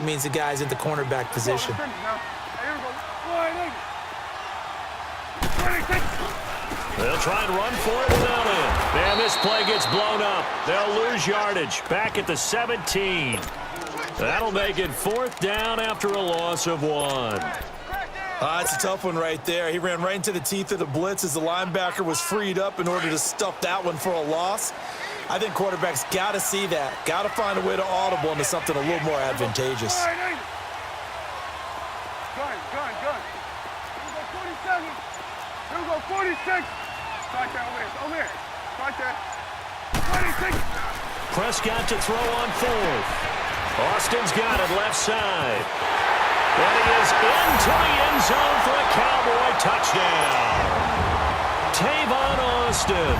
means the guy's in the cornerback position. They'll try and run for it without it. And this play gets blown up. They'll lose yardage back at the 17. That'll make it 4th down after a loss of 1. It's a tough one right there. He ran right into the teeth of the blitz as the linebacker was freed up in order to stuff that one for a loss. I think quarterbacks got to see that. Got to find a way to audible into something a little more advantageous. Gun. Here we go, 46. Right there, over here. Right there. 26. Prescott to throw on 4th. Austin's got it left side. And he is into the end zone for a Cowboy touchdown. Tavon Austin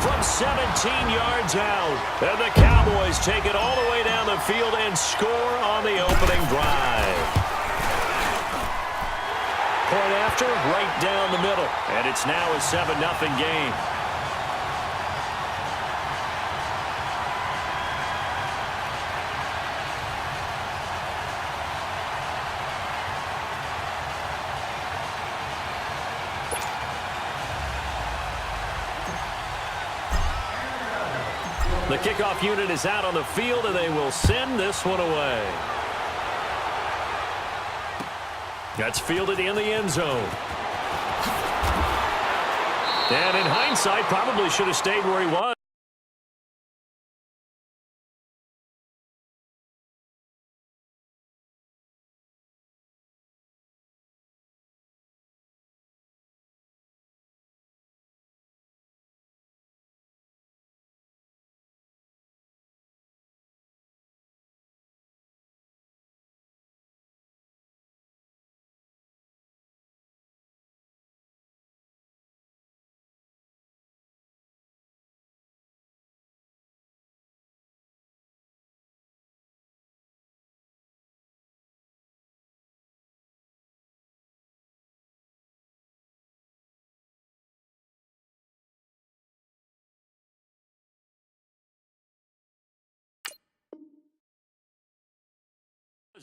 from 17 yards out. And the Cowboys take it all the way down the field and score on the opening drive. Point after, right down the middle. And it's now a 7-0 game. The kickoff unit is out on the field, and they will send this one away. That's fielded in the end zone. And in hindsight, probably should have stayed where he was.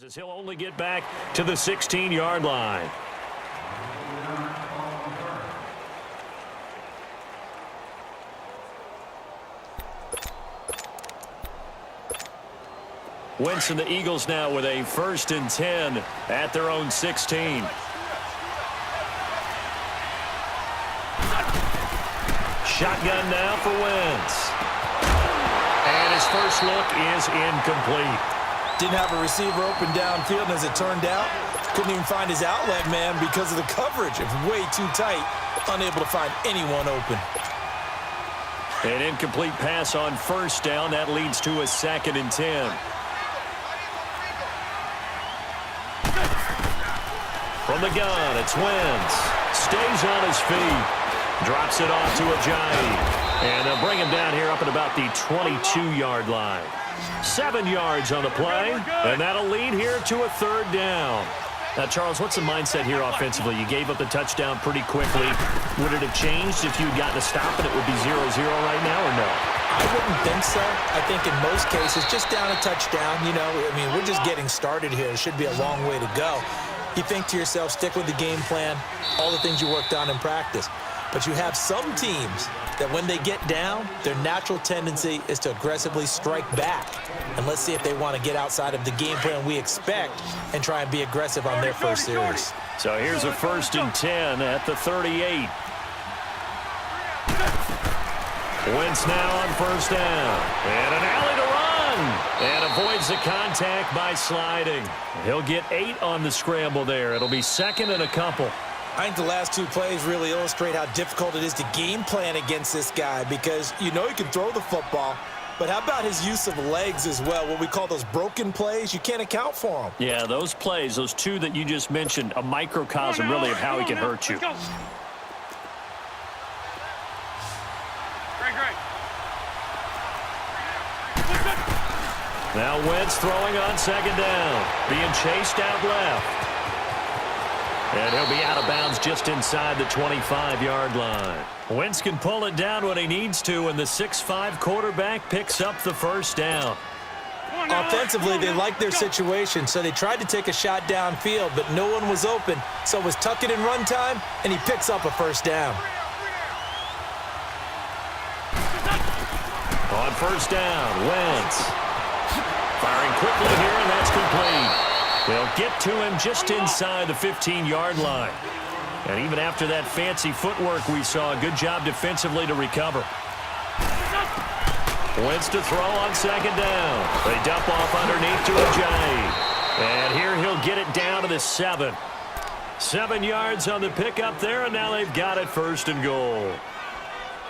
As he'll only get back to the 16-yard line. Wentz and the Eagles now with a 1st and 10 at their own 16. Shotgun now for Wentz. And his first look is incomplete. Didn't have a receiver open downfield, and as it turned out, couldn't even find his outlet man because of the coverage. It was way too tight, unable to find anyone open. An incomplete pass on 1st down. That leads to a 2nd and 10. From the gun, it's Wentz. Stays on his feet. Drops it off to Ajayi. And they'll bring him down here up at about the 22-yard line. 7 yards on the play, and that'll lead here to a 3rd down. Now, Charles, what's the mindset here offensively? You gave up the touchdown pretty quickly. Would it have changed if you'd gotten a stop and it would be 0-0 right now, or no? I wouldn't think so. I think in most cases, just down a touchdown, you know, I mean, we're just getting started here. It should be a long way to go. You think to yourself, stick with the game plan, all the things you worked on in practice. But you have some teams that when they get down, their natural tendency is to aggressively strike back. And let's see if they want to get outside of the game plan we expect and try and be aggressive on their first series. So here's a 1st and 10 at the 38. Wentz now on 1st down. And an alley to run. And avoids the contact by sliding. He'll get 8 on the scramble there. It'll be 2nd and a couple. I think the last 2 plays really illustrate how difficult it is to game plan against this guy because you know he can throw the football, but how about his use of legs as well? What we call those broken plays, you can't account for them. Yeah, those plays, those 2 that you just mentioned, a microcosm really of how he can hurt you. Great. Now Wentz throwing on 2nd down, being chased out left. And he'll be out of bounds just inside the 25-yard line. Wentz can pull it down when he needs to, and the 6'5" quarterback picks up the 1st down. Offensively, they liked their situation, so they tried to take a shot downfield, but no one was open. So it was tuck it in run time, and he picks up a first down. On first down, Wentz. Firing quickly here, and that's complete. They'll get to him just inside the 15-yard line. And even after that fancy footwork we saw, a good job defensively to recover. Wentz to throw on second down. They dump off underneath to Ajayi. And here he'll get it down to the 7. 7 yards on the pickup there, and now they've got it first and goal.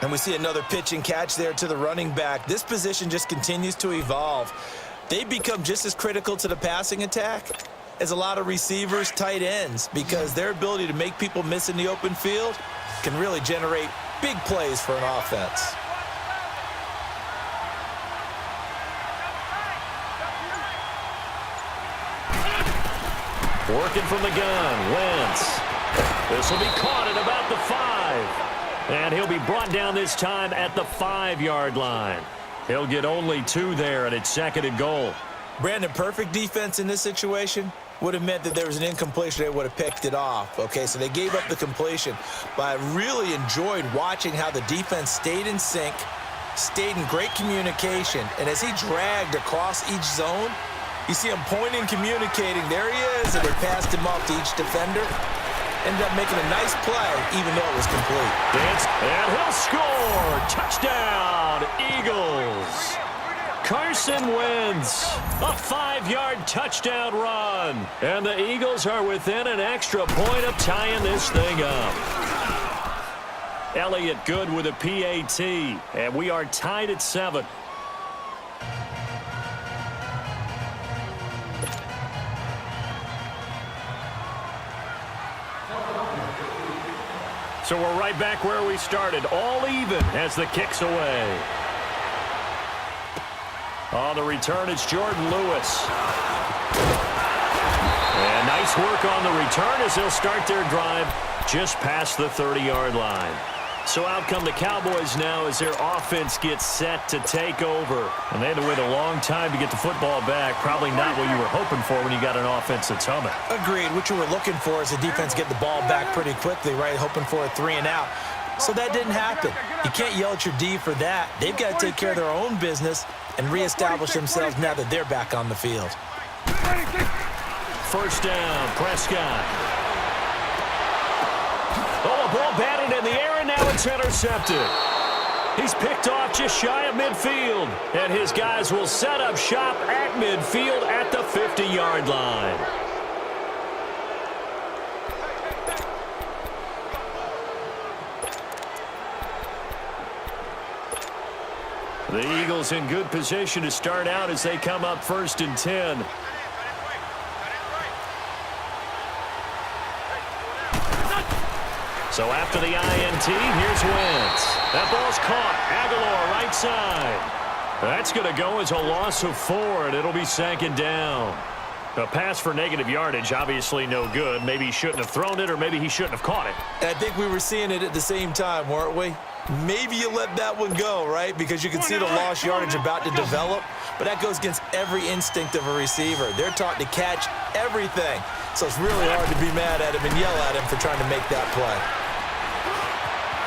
And we see another pitch and catch there to the running back. This position just continues to evolve. They've become just as critical to the passing attack as a lot of receivers, tight ends, because their ability to make people miss in the open field can really generate big plays for an offense. Working from the gun, Wentz. This will be caught at about the 5. And he'll be brought down this time at the 5-yard line. He'll get only 2 there, and it's second and goal. Brandon, perfect defense in this situation would have meant that there was an incompletion. They would have picked it off. Okay, so they gave up the completion. But I really enjoyed watching how the defense stayed in sync, stayed in great communication, and as he dragged across each zone, you see him pointing, communicating. There he is, and they passed him off to each defender. Ended up making a nice play, even though it was complete. And he'll score. Touchdown, Eagles. Carson Wentz, a 5-yard touchdown run. And the Eagles are within an extra point of tying this thing up. Elliott good with a PAT, and we are tied at 7. So we're right back where we started, all even as the kick's away. On the return, it's Jordan Lewis. And nice work on the return as they'll start their drive just past the 30-yard line. So out come the Cowboys now as their offense gets set to take over. And they had to wait a long time to get the football back. Probably not what you were hoping for when you got an offense that's humming. Agreed. What you were looking for is the defense get the ball back pretty quickly, right? Hoping for a 3 and out. So that didn't happen. You can't yell at your D for that. They've got to take care of their own business and reestablish themselves now that they're back on the field. First down, Prescott. Oh, a ball batted in the air, and now it's intercepted. He's picked off just shy of midfield, and his guys will set up shop at midfield at the 50-yard line. The Eagles in good position to start out as they come up first and 10. So after the INT, here's Wentz. That ball's caught. Aguilar right side. That's going to go as a loss of 4, and it'll be second down. A pass for negative yardage, obviously no good. Maybe he shouldn't have thrown it, or maybe he shouldn't have caught it. And I think we were seeing it at the same time, weren't we? Maybe you let that one go, right? Because you can see the lost yardage about to develop. But that goes against every instinct of a receiver. They're taught to catch everything. So it's really hard to be mad at him and yell at him for trying to make that play.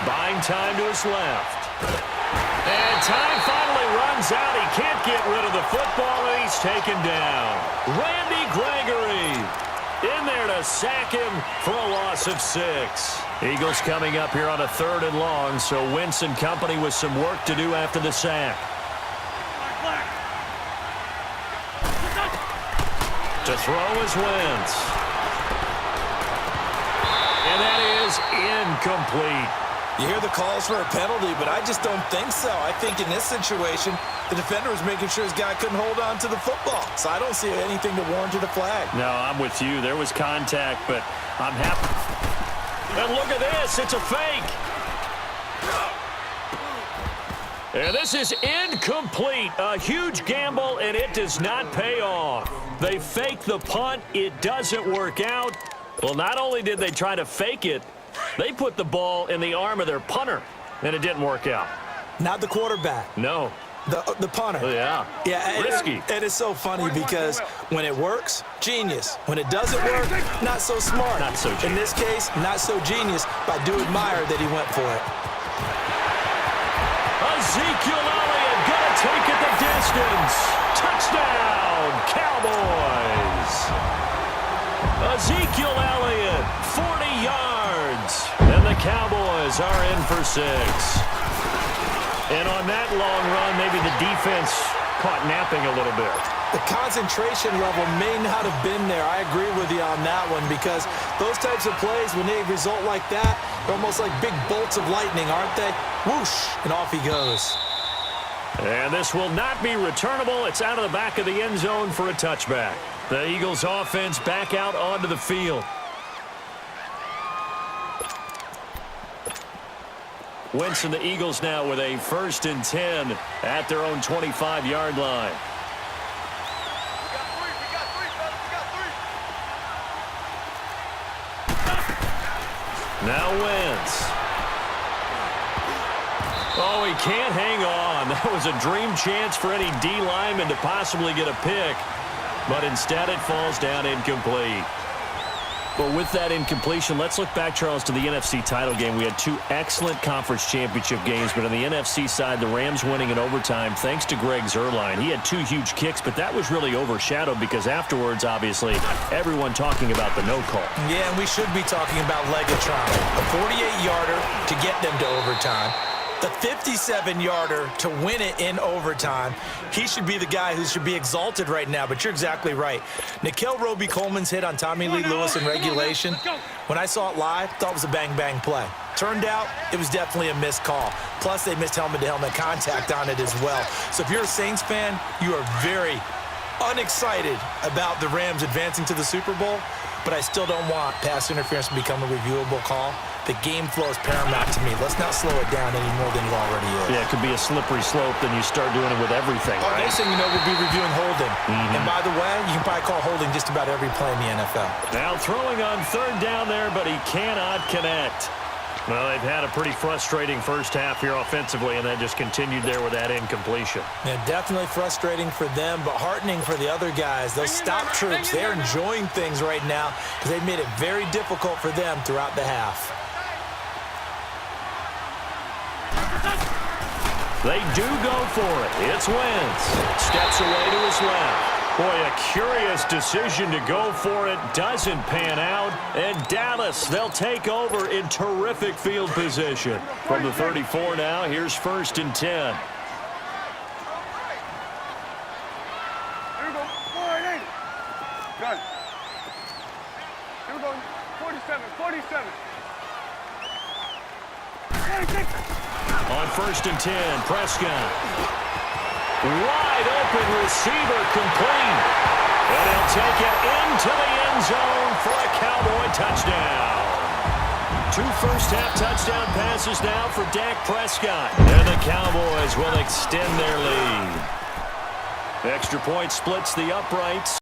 Buying time to his left. And time finally runs out. He can't get rid of the football, and he's taken down. Randy Gregory in there to sack him for a loss of 6. Eagles coming up here on a 3rd and long, so Wentz and company with some work to do after the sack. To throw is Wentz. And that is incomplete. You hear the calls for a penalty, but I just don't think so. I think in this situation, the defender was making sure his guy couldn't hold on to the football. So I don't see anything to warrant a flag. No, I'm with you. There was contact, but I'm happy. And look at this. It's a fake. And this is incomplete. A huge gamble, and it does not pay off. They fake the punt. It doesn't work out. Well, not only did they try to fake it, they put the ball in the arm of their punter, and it didn't work out. Not the quarterback. No. The punter. Oh, yeah. Yeah, Risky. And it's so funny because when it works, genius. When it doesn't work, not so smart. Not so genius. In this case, not so genius, but I do admire that he went for it. Ezekiel Elliott gonna take it the distance. Touchdown, Cowboys. Ezekiel Elliott, 40 yards. And the Cowboys are in for 6. And on that long run, maybe the defense caught napping a little bit. The concentration level may not have been there. I agree with you on that one because those types of plays, when they result like that, they're almost like big bolts of lightning, aren't they? Whoosh, and off he goes. And this will not be returnable. It's out of the back of the end zone for a touchback. The Eagles offense back out onto the field. Wentz and the Eagles now with a 1st and 10 at their own 25-yard line. Now Wentz. Oh, he can't hang on. That was a dream chance for any D lineman to possibly get a pick. But instead it falls down incomplete. But with that incompletion, let's look back, Charles, to the NFC title game. We had 2 excellent conference championship games, but on the NFC side, the Rams winning in overtime thanks to Greg Zuerlein. He had 2 huge kicks, but that was really overshadowed because afterwards, obviously, everyone talking about the no call. Yeah, and we should be talking about Legatron. A 48-yarder to get them to overtime. The 57-yarder to win it in overtime. He should be the guy who should be exalted right now, but you're exactly right. Nickel Roby-Coleman's hit on Tommy Lee Lewis in regulation, when I saw it live, thought it was a bang-bang play. Turned out, it was definitely a missed call. Plus, they missed helmet-to-helmet contact on it as well. So if you're a Saints fan, you are very unexcited about the Rams advancing to the Super Bowl, but I still don't want pass interference to become a reviewable call. The game flow is paramount to me. Let's not slow it down any more than it already is. Yeah, it could be a slippery slope, then you start doing it with everything, right? Next thing you know, we'll be reviewing holding. And by the way, you can probably call holding just about every play in the NFL. Now throwing on 3rd down there, but he cannot connect. Well, they've had a pretty frustrating first half here offensively, and then just continued there with that incompletion. Yeah, definitely frustrating for them, but heartening for the other guys. Those stop troops, they're enjoying things right now because they've made it very difficult for them throughout the half. They do go for it. It's Wentz. Steps away to his left. Boy, a curious decision to go for it. Doesn't pan out. And Dallas, they'll take over in terrific field position. From the 34 now, here's 1st and 10. Here we go. 4-8. Done. Here we go. 47. 47. 46. On 1st and 10, Prescott. Wide open receiver complete. And he'll take it into the end zone for a Cowboy touchdown. 2 first-half touchdown passes now for Dak Prescott. And the Cowboys will extend their lead. Extra point splits the uprights.